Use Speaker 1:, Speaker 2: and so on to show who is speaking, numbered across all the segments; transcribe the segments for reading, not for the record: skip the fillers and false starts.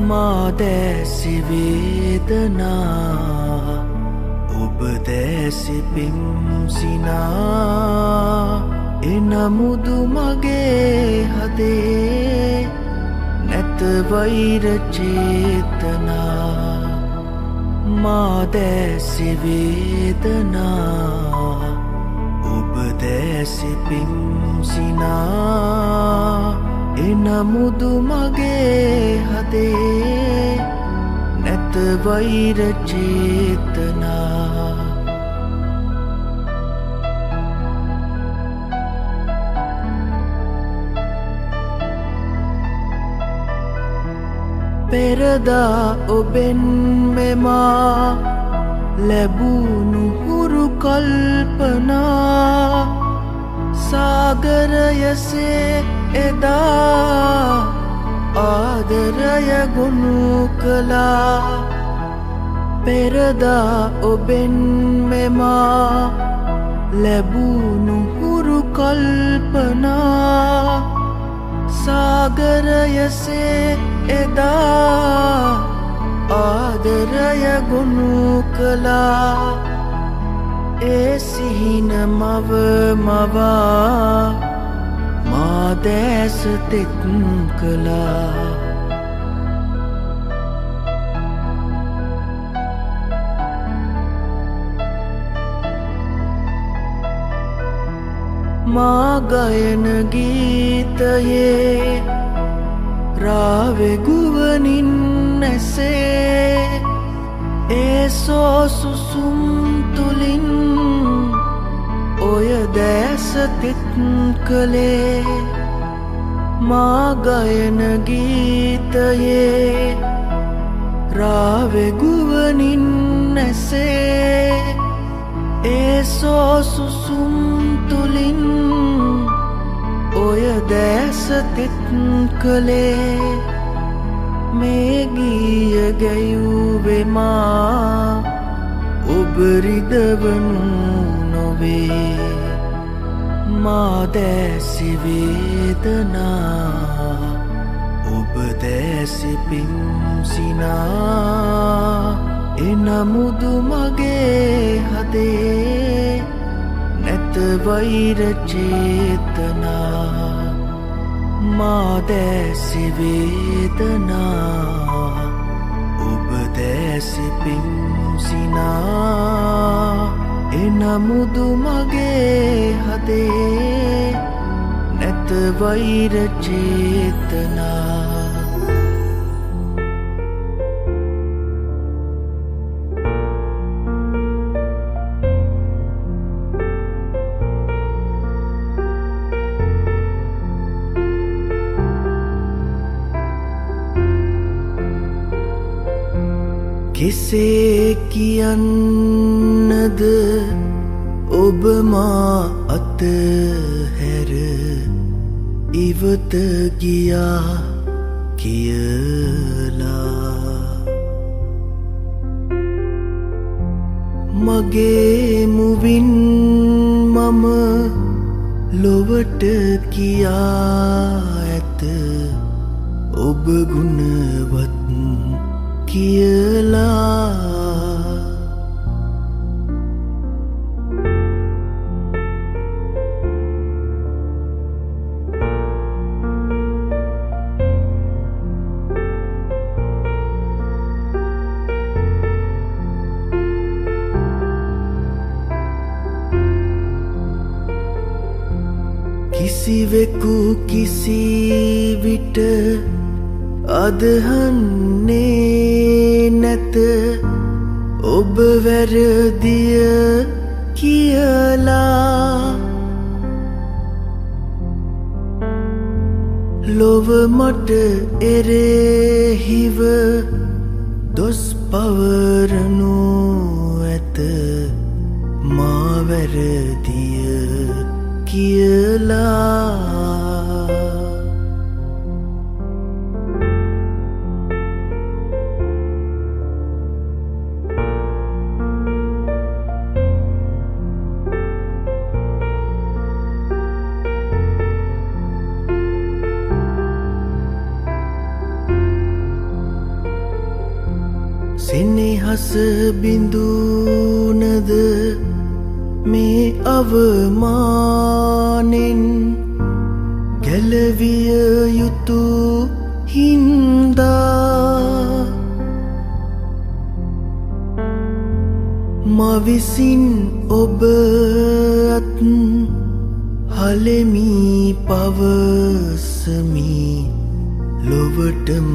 Speaker 1: මාදෑසි වේදනා ඔබ දැසි පිම්සිනා එනමුදු මගේ හදේ නැත වෛර චේතනා මාදෑසි වේදනා ඔබ දැසි පිම්සිනා එනමුදු මගේ හදේ නැත වෛර චේතනා පෙරදා ඔබෙන් මෙමා ලැබුණු හුරු කල්පනා සාගරයසේ එදා ආදරය ගොනු කළා පෙරදා ඔබෙන් මෙමා ලැබුණු හුරු කල්පනා සාගරයසේ එදා ආදරය ගොනු කළා ඒ සිහින මව මවා මාදෑස තෙත් කළා මා ගයන ගීතයේ රාවෙ ගුවනින් ඇසේ ඒ සෝසුසුම් තුලින් ඔය දැස තෙත් කළේ මා ගයන ගීතයේ රාවෙ ගුවනින් ඇසේ ඒ සෝසුසුම් තුලින් ඔය දැස තෙත් කළේ මේ ගීය ගැයුවේ මා ඔබ රිදවනු නොවේ මාදෑසි වේදනා ඔබ දැසි පිම්සිනා එනමුදු මගේ හදේ නැත වෛර චේතනා මාදෑසි වේදනා ඔබ දැසි පිම්සිනා එනමුදු මගේ හදේ නැත වෛර චේතනා කෙසේ කියන්නද ඔබ මා අතහැර ඉවත ගියා කියලා මගේ මුවින් මම ලොවට කියා ඇත ඔබ ගුණවත් කියලා කිසිවෙකු කිසි විට අදහන්නේ නැත ඔබ වැරදිය කියලා ලොව මට එරෙහිව දොස් පවරනු ඇත මා වැරදිය කියලා සෙනෙහස බිඳුනද මේ අවමානෙන් ගැලවිය යුතු හින්දා මවිසින් ඔබ අත් හලෙමි පවසමි ලොවටම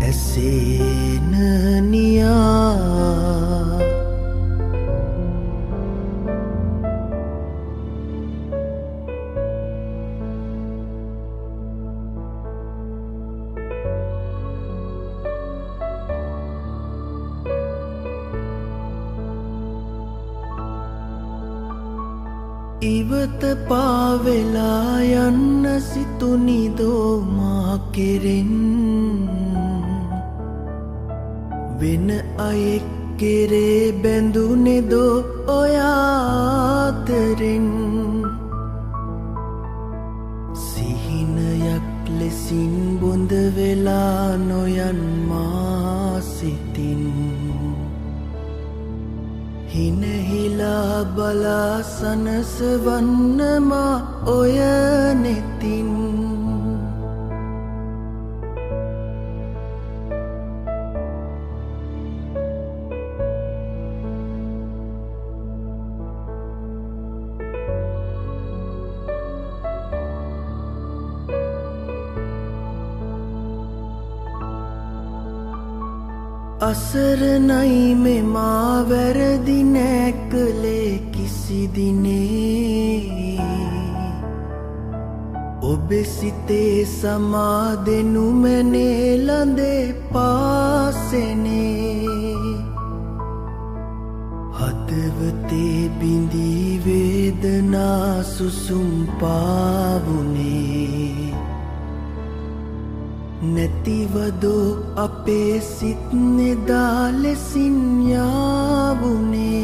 Speaker 1: ඇසේන නියා ඉවත පාවෙලා යන්න සිතුනිදෝ මා කෙරෙන් වෙන අයෙක් කෙරේ බැඳුනෙදෝ ඔයාතරෙන් සිහිනයක් ලෙසින් බොඳ වෙලා නොයන් මා සිතින් හිනහිලා බලා සනසවන්නමා ඔය නෙතින් අසරණයි මෙමා වැරදි නෑ කළේ කිසි දිනේ ඔබේ සිතේ සමාදෙනු මැනේ ළඳේ පාසෙනේ හදවතේ බිඳී වේදනා සුසුම් පාවුනේ නැතිවදෝ අපේ සිත් නෙදා ලෙසින් යාවුනේ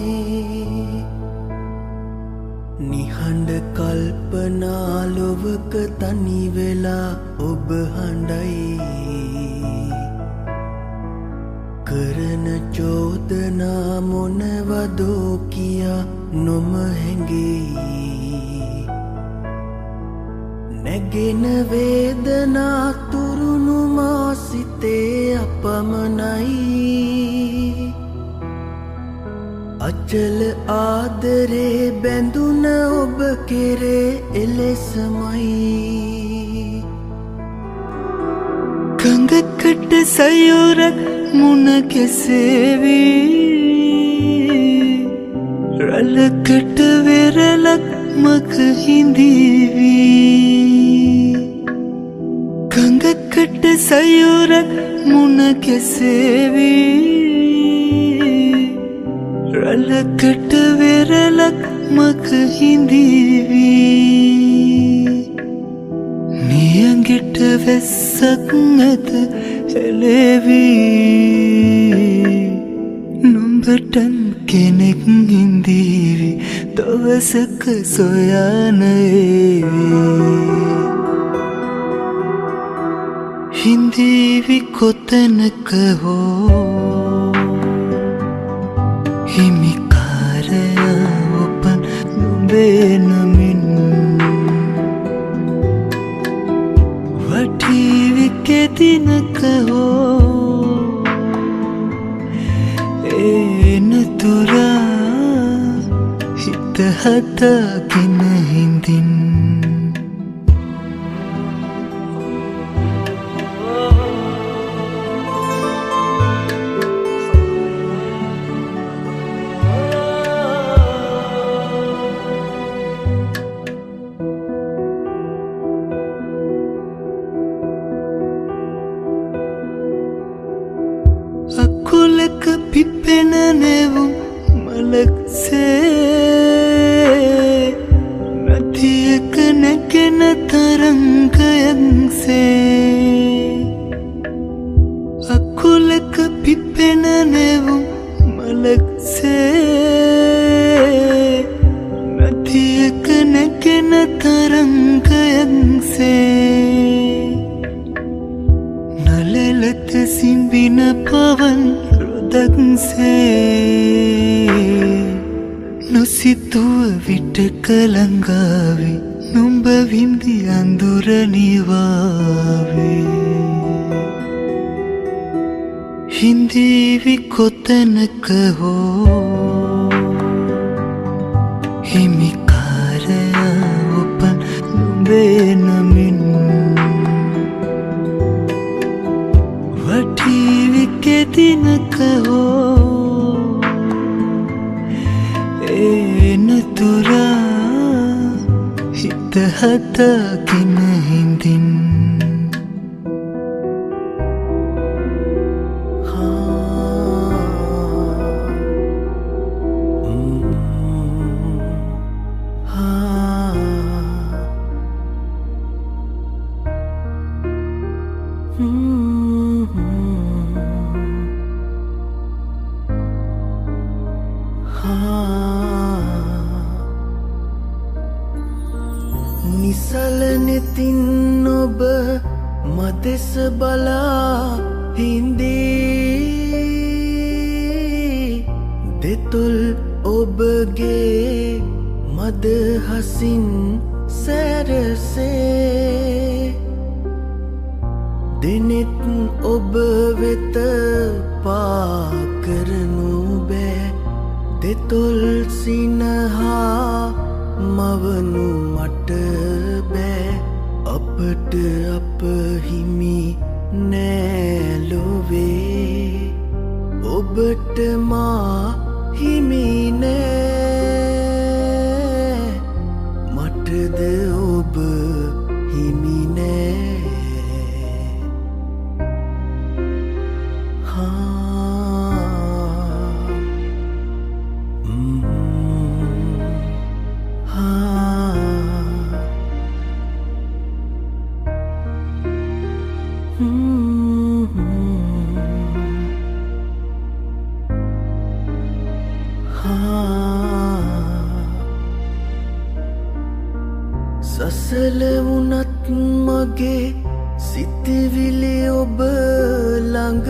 Speaker 1: නිහඬ කල්පනා ලොවක තනිවෙලා ඔබ හඬයි කරන චෝදනා මොනවදෝ කියා නොම හැඟෙයි නැගෙන වේදනා තුරුණු මා සිතේ අපමණයි අචල ආදරේ බැඳුන ඔබ කෙරේ එලෙසමයි ගඟකට සයුරක් මුණ කෙසේවී රළකට වෙරළක් මක හිඳීවී ගඟකට සයුරක් මුණ කෙසේවී රළකට වෙරළක් මක හිඳීවී නියඟට වෙස්සක් නැත එලෙවී නුඹටන් කෙනෙක් හිඳීවි දවසක සොයන හිඳීවි කොතැනක හෝ හිමිකාරයා ඔපන් නුඹේ නමින් වටීවි කෙදිනක හෝ එනතුරා හිත හදාගෙන හිඳින් අකුලක පිපෙන නෙවුම් මලක්සේ නතියක නැගෙන තරංගයක්සේ අකුලක පිපෙන නෙවුම් මලක්සේ නතියක නැගෙන තරංගයක්සේ නලලත සිඹින පවන් से නොසිතුව විටක ළඟාවේ නුඹ විඳි අඳුර නිවාවේ හිඳීවි කොතැනක හෝ හිමිකාරයා උපන් නුඹේ නමින් වටීවි කෙදිනක හෝ එනතුරා හිත හදාගෙන හිඳින්
Speaker 2: නිසලනෙතින් ඔබ මදෙස බලා හිඳී දෙතොල් ඔබගේ මද හසින් සැරසේ දෙනෙත් ඔබ වෙත පා කරනු බෑ දෙතොල් සිනහා මවනු මට බෑ අපට අප හිමි නෑ ලොවේ ඔබට මා හිමි නෑ මටද ඔබ හිමි නෑ සසල වුණත් මගේ සිතවිලි ඔබ ළඟ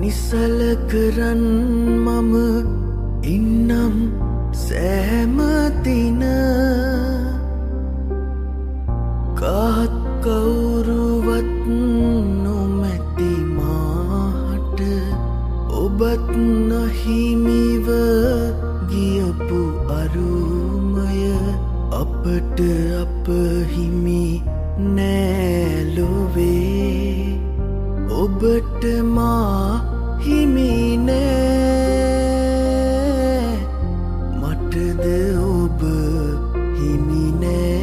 Speaker 2: නිසල කරන් මම ඉන්නම් සෑම දින කාත් කවුරුවත් නොමැති මාහට ඔබත් නොහිමිව ගියපු අරුමය අපට අප හිමි නෑ ලොවේ ඔබට මා හිමි නෑ මටද ඔබ හිමි නෑ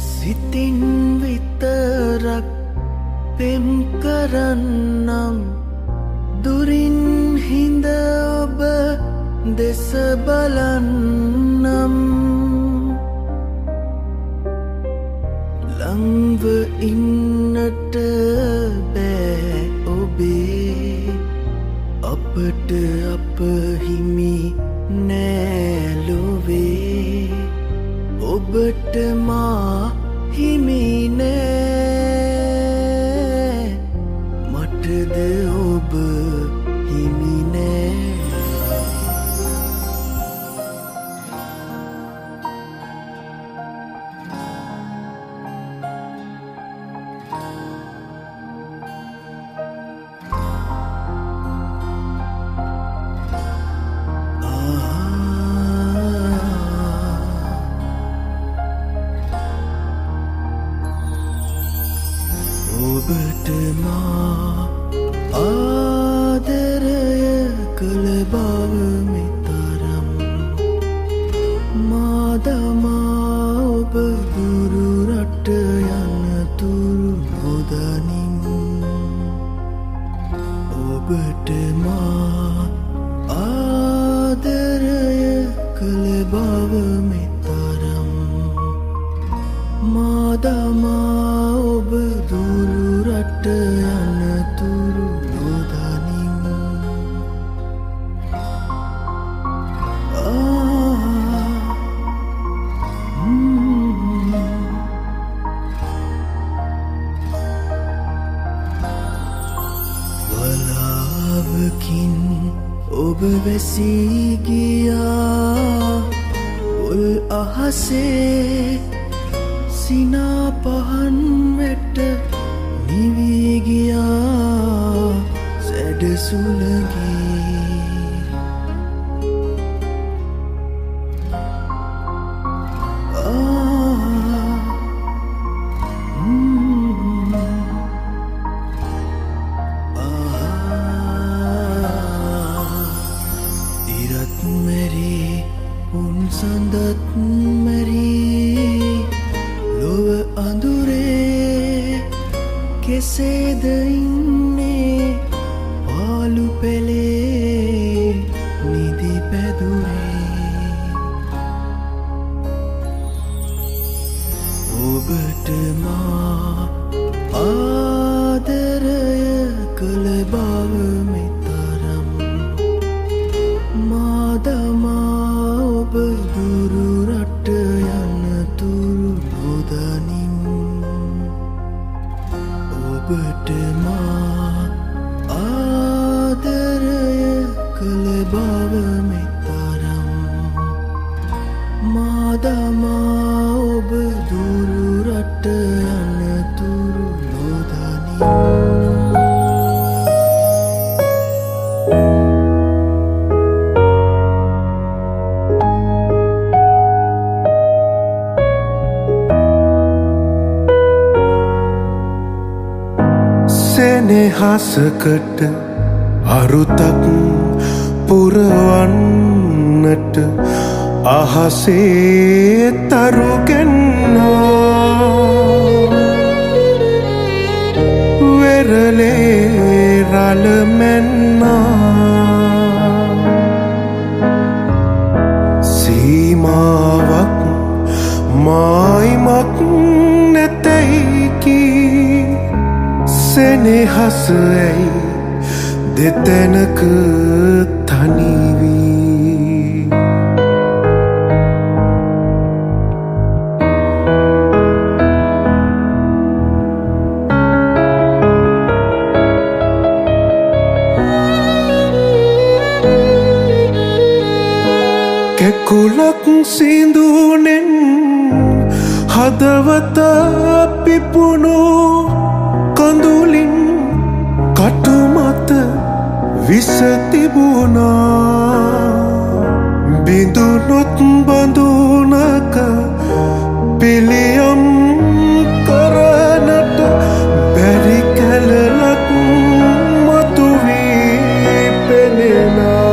Speaker 2: සිතින් විතරක් පෙම් කරන්නම් දුරින් හිඳ ඔබ දෙස බලන්නම් ළංව ඉන්නට බෑ ඔබේ අපට අප හිමි නෑ ලොවේ ඔබට මා හිමි නෑ මටද ඔබ හිමි නෑ ඔබට මා ආදරය කළ බව මෙතරම් මා දමා ඔබ දුරු රට යනතුරු නොදනින් ඔබට මා ආදරය කළ බව මෙතරම් මා දමා ඔබ දුරු රට යනතුරු නොදනින් වැසී ගියා උල් අහසේ සිනා පහන් වැට නිවී ගියා සැඩ සුළඟේ සඳත් මැරී ලොව අඳුරේ කෙසේද ඉන්නේ පාලු පෙළේ නිදි පැදුරේ ඔබට මා ආදරය කළ බව මෙතරම් මා දමා ඔබ දුරු රට යනතුරු නොදනින් ඔබට මා ආදරය කළ බව මෙතරම් මා දමා ඔබ දුරු රට යනතුරු නොදනින්
Speaker 3: සෙනෙහසකට අරුතක් පුරවන්නට අහසේ තරුගෙන්නා වෙරළේ රළ මැන්නා සීමාවක් මායිමක් නැතැයි කී සෙනෙහස ඇයි දෙතැනක තනිවී කැකුලක් සිඳුනෙන් හදවත පිපුණු කඳුලින් කටුමත විස තිබුණා බිඳුනොත් බඳුනක පිළියම් කරනට බැරි කැලලක් මතුවී පෙනෙනා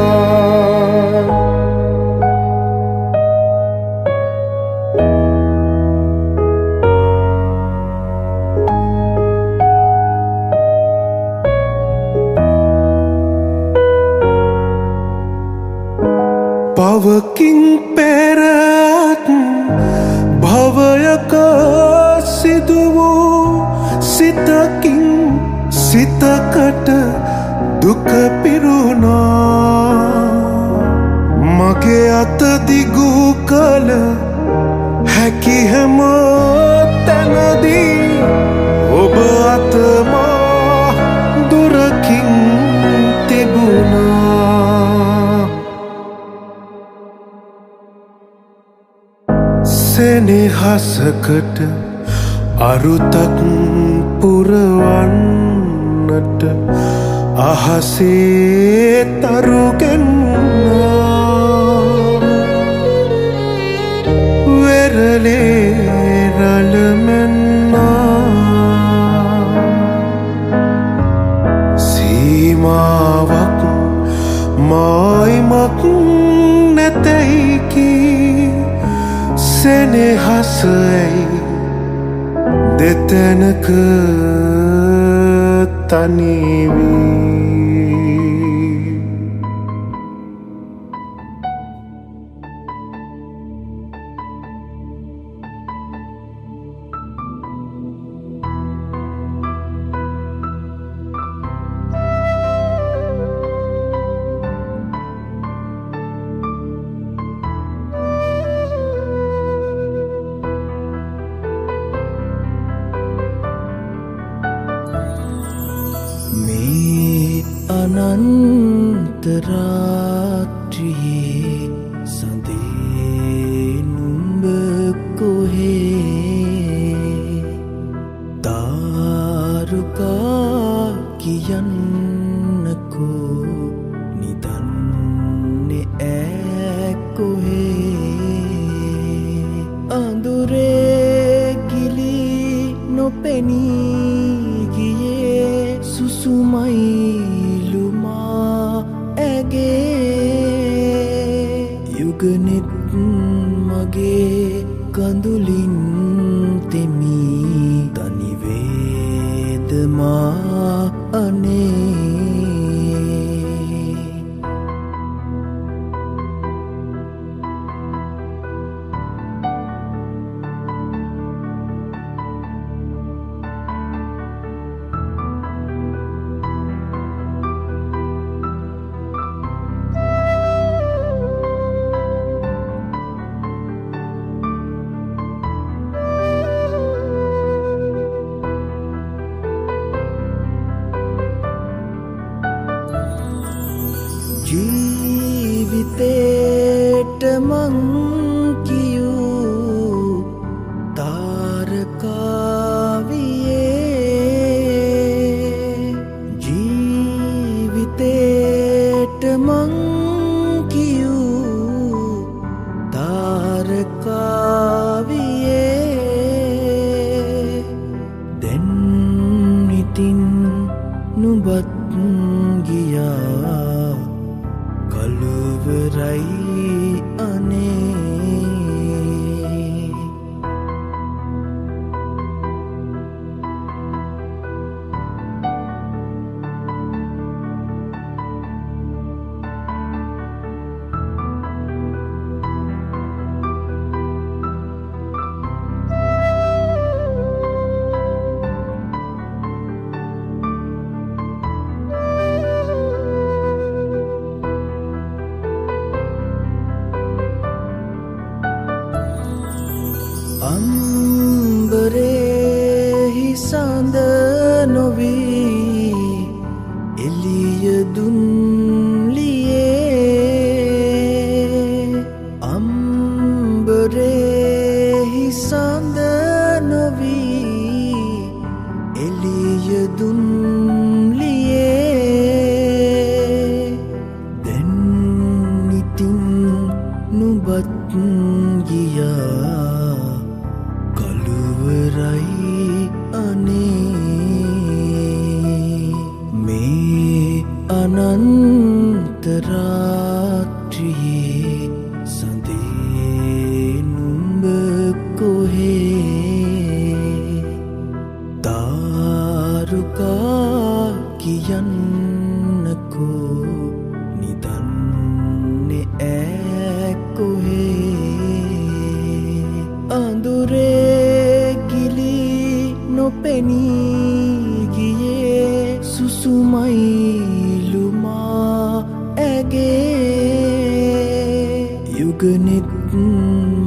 Speaker 3: පවකින් පෙරත් භවයක සිදු වූ සිතකින් සිතකට දුක පිරුණා මගේ අත දිගු කල හැකි හැම තැනදී ඔබ අතමා දුරකින් තිබුණා සෙනෙහසකට අරුතක් පුරවන්නට අහසේ තරුගෙන්නා වෙරළේ රළ මැන්නා සීමාවක් මායිමක් නැතැයි කී සෙනෙහස ඇයි දෙතැනක තනිවී
Speaker 2: මේ අනන්ත නොපෙනී ගියේ සුසුමයිලුමා ඇගේ යුගනෙත් මගේ කඳුලින් තෙමී තනිවේදමා අනේ ජීවිතේට මං කියූ තාරකාවියේ ජීවිතේට මං කියූ තාරකාවියේ දැන් ඉතින් නුඹත් ගියා කළුවරයි අනේ අම්බරෙහි සඳ නොවී එළිය දුන්ලියේ අම්බරෙහි සඳ නොවී එළිය දුන්ලියේ දැන් ඉතින් නුඹත් ගියා කළුවරයි අනේ මේ අනන්ත රාත්‍රියේ සඳේ නුඹ කොහේ තාරුකා කියන්නකෝ නිදන්නේ ඈ කොහේ අඳුරේ නොපෙනී ගියේ සුසුමයිලුමා ඇගේ යුගනෙත්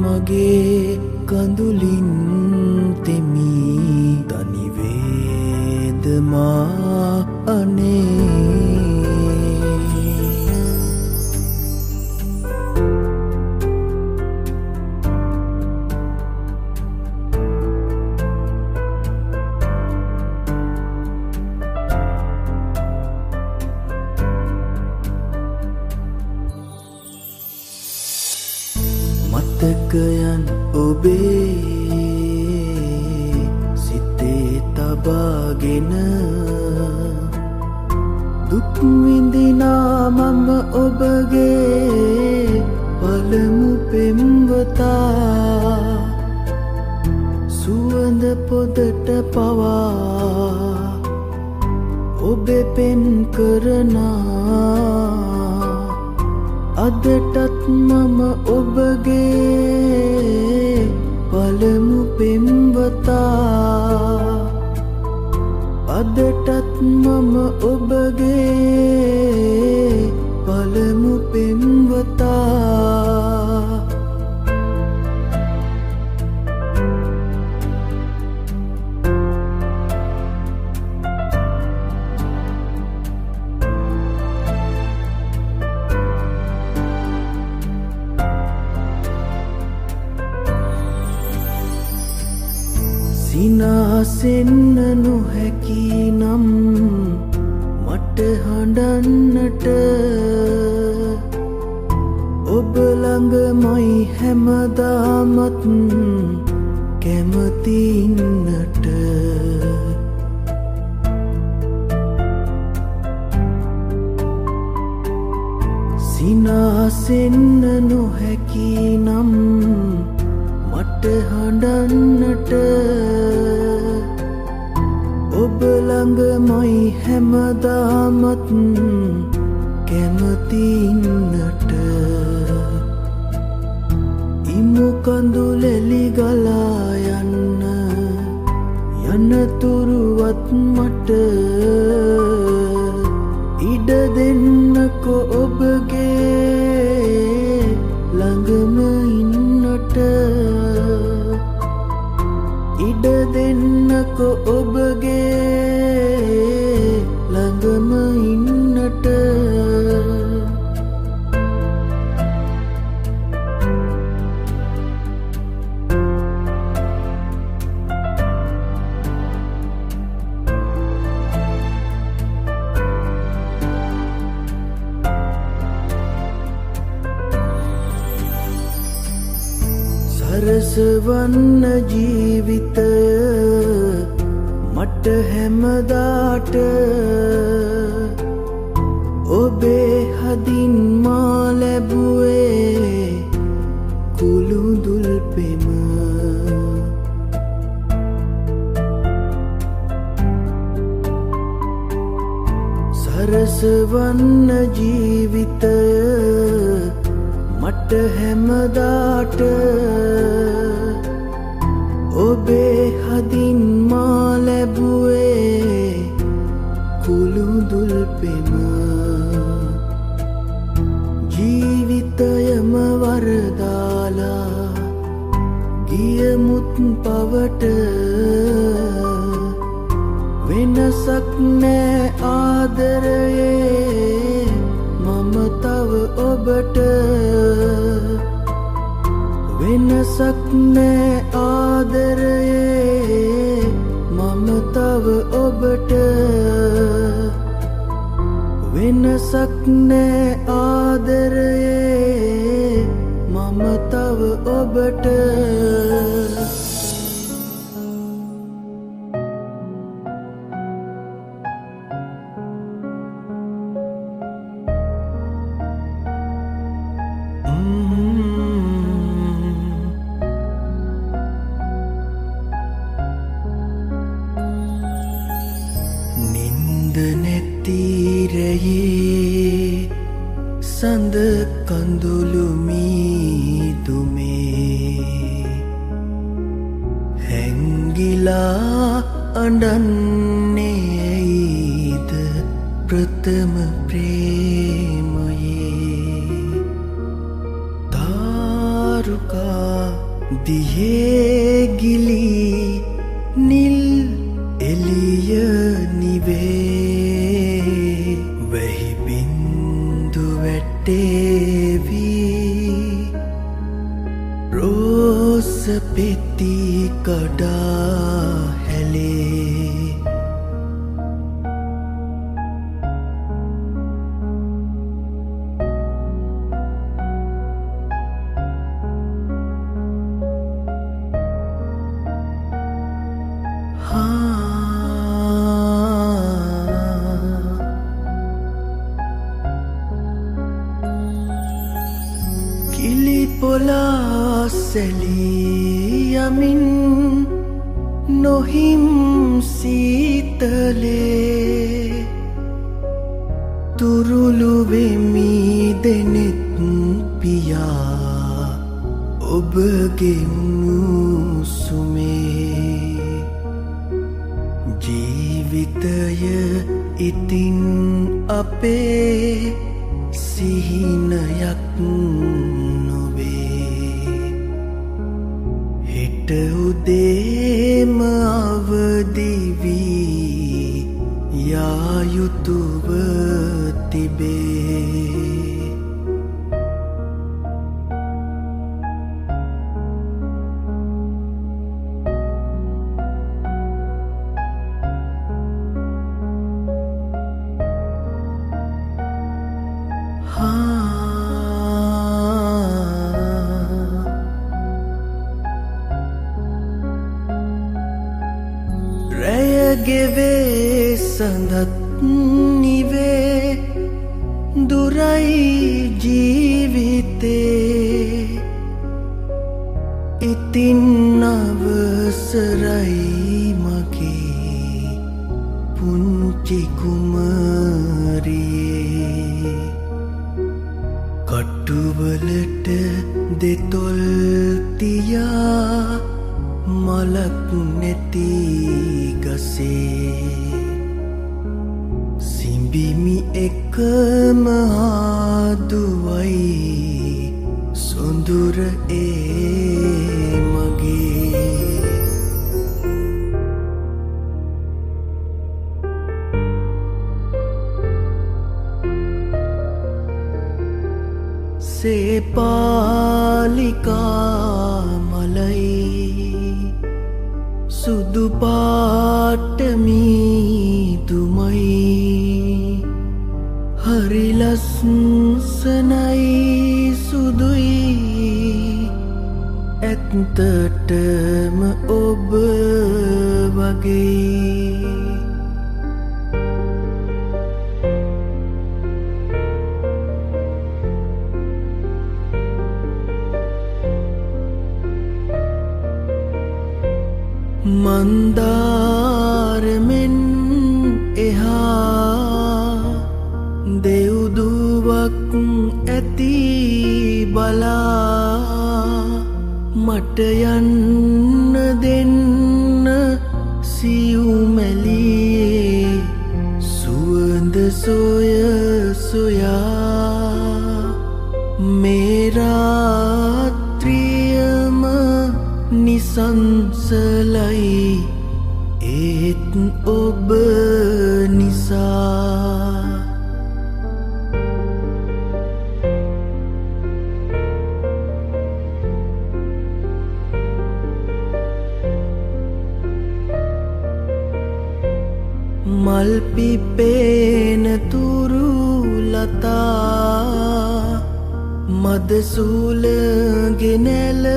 Speaker 2: මගේ කඳුලින් තෙමී තනිවේදමා අනේ මතකයන් ඔබේ සිතේ තබාගෙන දුක් විඳිනා මම ඔබගේ පළමු පෙම්වතා සුවඳ පොදට පවා ඔබේ පෙන් කරනා අදටත් මම ඔබගේ පළමු පෙම්වතා අදටත් මම ඔබගේ පළමු පෙම්වතා සිනාසෙන්න නොහැකි නම් මට හඬන්නට ඔබ ළඟමයි හැමදාමත් කැමති ඉන්නට සිනාසෙන්න නොහැකි නම් මට හඬන්නට ඔබ ළඟමයි හැමදාමත් කැමති ඉන්නට ඉමු කඳුලෙලි ගලා යන්න යනතුරුවත් මට ඉඩ දෙන්නකො ඔබගේ ළඟම ඉන්නට ඉඩ දෙන්නකො ඔබගේ ළඟම ඉන්නට සරසවන්න ජීවිතය මට හැමදාට ඔබේ හදින් මා ලැබුවේ කුළුදුල් පෙම සරසවන්න ජීවිතය මට හැමදාට ඔබේ හදින් මා ලැබුවේ කුළුදුල් පෙම ජීවිතයම වරදාලා ගියමුත් පවට වෙනසක් නෑ ආදරයේ මම තව ඔබට වෙනසක් නෑ ආදරයේ මම තව ඔබට වෙනසක් නෑ ආදරයේ මම තව ඔබට නැතිරයේ සඳ කඳුළු මීදුමේ හැංගිලා අඬන්නේ ඇයිද ප්‍රථම ප්‍රේමයේ තාරුකා දිහේ ගිලී නිල් එළිය නිවේ වැහි බින්දු වැටේවී රෝස පෙති කඩා හැලේ පොලා සැලී යමින් නොහිම් සීතලේ තුරුළු වෙමි දෙනෙත් පියා ඔබගේ මුසුමේ ජීවිතය ඉතින් අපේ සිහිනයක් උදේම අවදිවී යා යුතුව තිබේ සඳත් නිවේ දුරයි ජීවිතේ ඉතින් අවසරයි මගේ පුංචි කුමරියේ කටුවලට දෙතොල් තියා මලක් නැති ගසේ සිඹිමි එකම ආදුවයි සොඳුර මගේ සේපාලිකා මලයි සුදු පාටමීදුමයි හරි ලස්සනයි සුදුයි ඇත්තටම ඔබ වගේ මන්දාරමෙන් එහා දෙව්දුවක් ඇති බලා මට යන්න දෙන්න සියුමැලියේ සුවඳ සොය සොයා මේ රාත්‍රියම නිසංසලයි ඒත් ඔබ නිසා මල් පිපෙන තුරු ලතා මද සූල ගෙනැලවුණා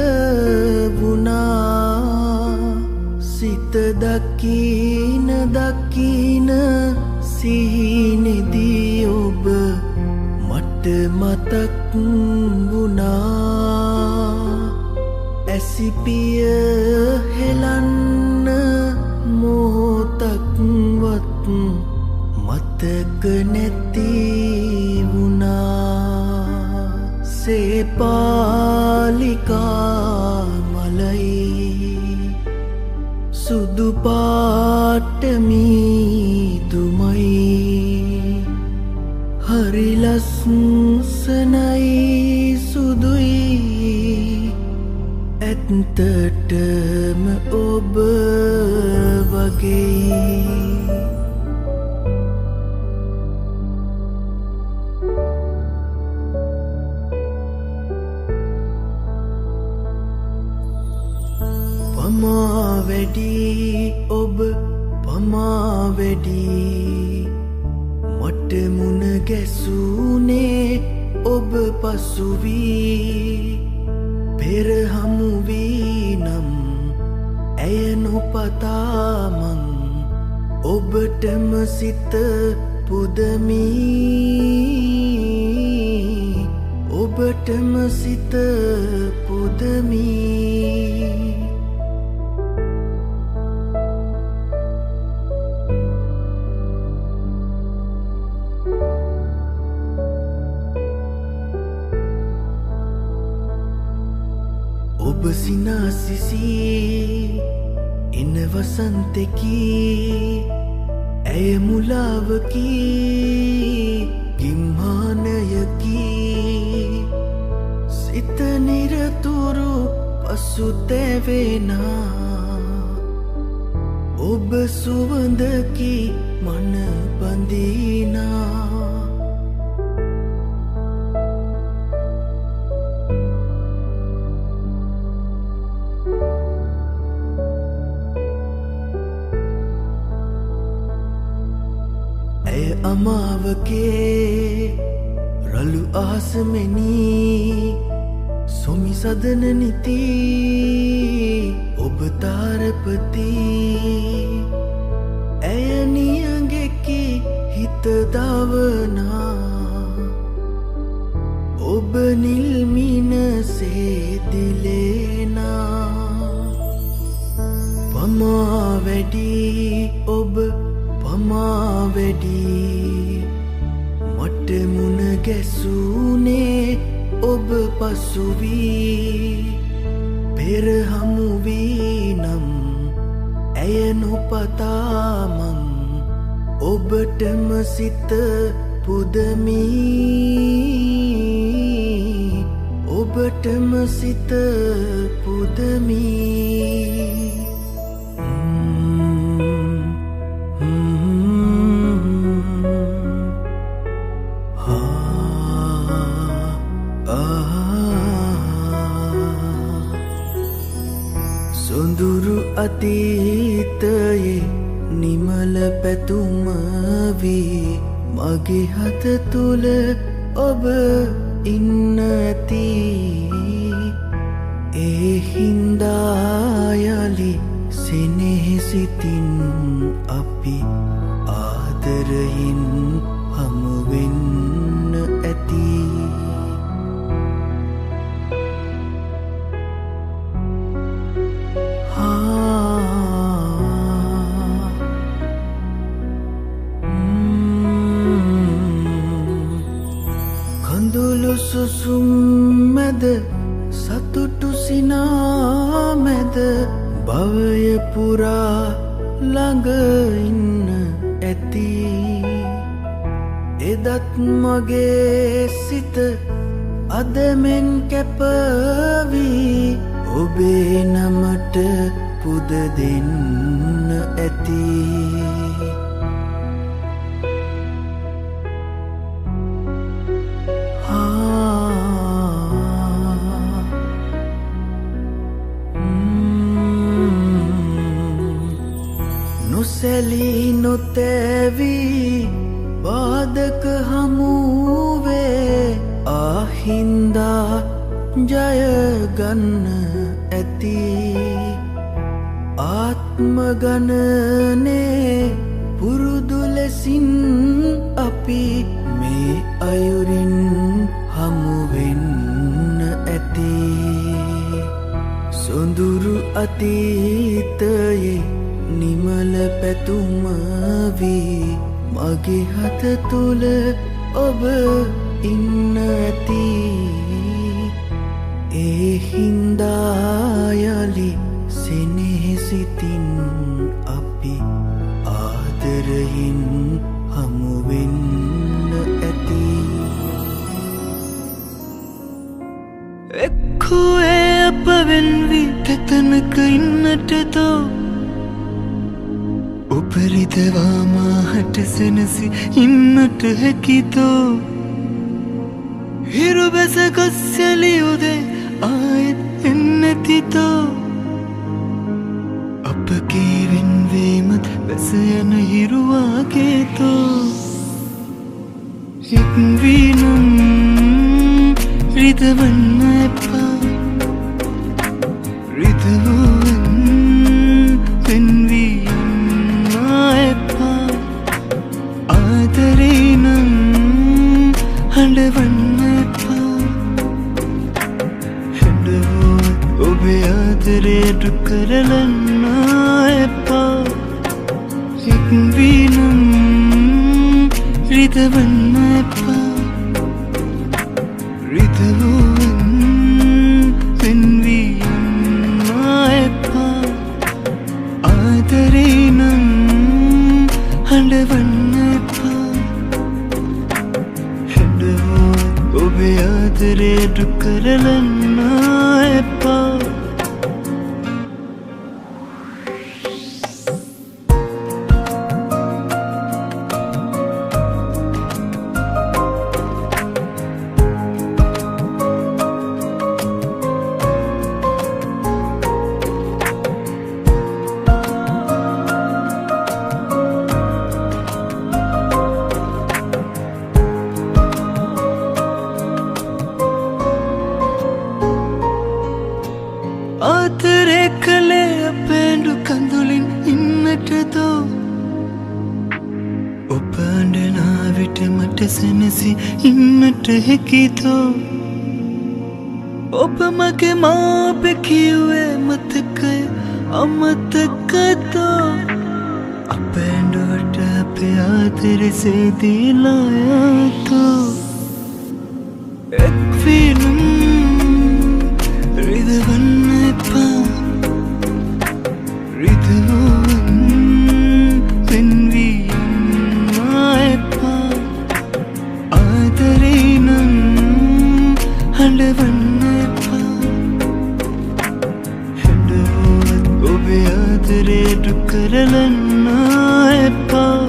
Speaker 2: සිත දකින දකින සිහිනෙදී ඔබ මට මතක් වුණා ඇසිපිය හෙලන්න මොහොතක්වත් මතක නැති වුණා සේපාලිකා මලයි සුදු පාටමීදුමයි හරි ලස්සනයි සුදුයි ඇත්තටම ඔබ වගේ පමා වැඩි ඔබ පමා වැඩි මට මුණ ගැසුනේ ඔබ පසුවී පෙර හමුවී නම් ඇය නොපතාමං ඔබටම සිත පුදමී ඔබටම සිත පුදමී ඔබ සිනාසිසී එන වසන්තෙකි ඇය මුලාවකි ගිම්හානයකි සිත නිරතුරු පසුතැවෙනා ඔබ සුවඳකි මන බඳිනා අමාවකේ රළු ආසමෙනී සොමි සදන නිති ඔබ තාරපති ඇය නියගෙක් හිත දවනා ඔබ නිල්මිනසේ දිලේනා පමා වැඩි ඔබ පමා වැඩි මට මුණ ගැසුනේ ඔබ පසුවී පෙර හමුවී නම් ඇය නොපතාමං ඔබටම සිත පුදමී ඔබටම සිත පුදමී සොඳුරු අතීතයේ නිමල පැතුම වී මගේ හත තුළ ඔබ ඉන්න ඇති ඒ හින්දා යලි සෙනෙහසිතින් අපි ආදරයෙන් හමුවෙන්න ඇති සුසුම් මැද සතුටු සිනා මැද භවය පුරා ළඟ ඉන්න ඇති එදත් මගේ සිත අදමෙන් කැපවී ඔබේ නමට පුද දෙන්න ඇති නොසැලී නොතැවී බාධක හමුවේ ආහින්දා ජයගන්න ඇති ආත්ම ගණනේ පුරුදු ලෙසින් අපි මේ අයුරින් හමුවෙන්න ඇති සොඳුරු අතීතයේ නිමල පැතුම වී මගේ හත තුළ ඔබ ඉන්න ඇති ඒ හින්දා යලි සෙනෙහසිතින් අපි ආදරයෙන් හමුවෙන්න ඇති
Speaker 1: එක්කෝ ඒ අප වෙන්වී තැතනක ඉන්නට තෝ උපරිතවා මාහට සෙනසි ඉන්නට හැකිතෝ හිරු බැස ගොස්සැලි උදේ ආයෙත් එන්නැතිතෝ අපගේ වෙන්වීමත් බැස යන හිරුවාගේතෝ හික්වීනම් රිදවන්න එපා රිදවුවන් වෙන්වී ආදරේනම් හඬවන්න එපා හැඬවුවත් ඔබේ ආදරේ දුක් කරලන්න එපා හික්වීනම් රිදවන්න එපා රිදවුවන් වෙන්වී යන්න එපා ආදරේනම් හඬවන්න එපා හැඬවුවත් ඔබේ ආදරේ දුක් කරලන්න එපා කෙසෙනසි ඉන්නට හැකිතෝ ඔබ මගේ මාප කිව්වේ මතකය අමතකතෝ අප ඇඬුවට අපේ ආදරේ සේදීලා යාතෝ එක්වීනම් රිදවන්න එපා රිදවුවන් වෙන්වී යන්න එපා ආදරේ නම් හඬවන්න එපා හැඬුවත් ඔබේ ආදරේ දුක් කරලන්න එපා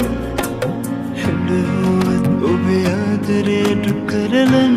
Speaker 1: හැඬුවත් ඔබේ ආදරේ දුක් කරලන්න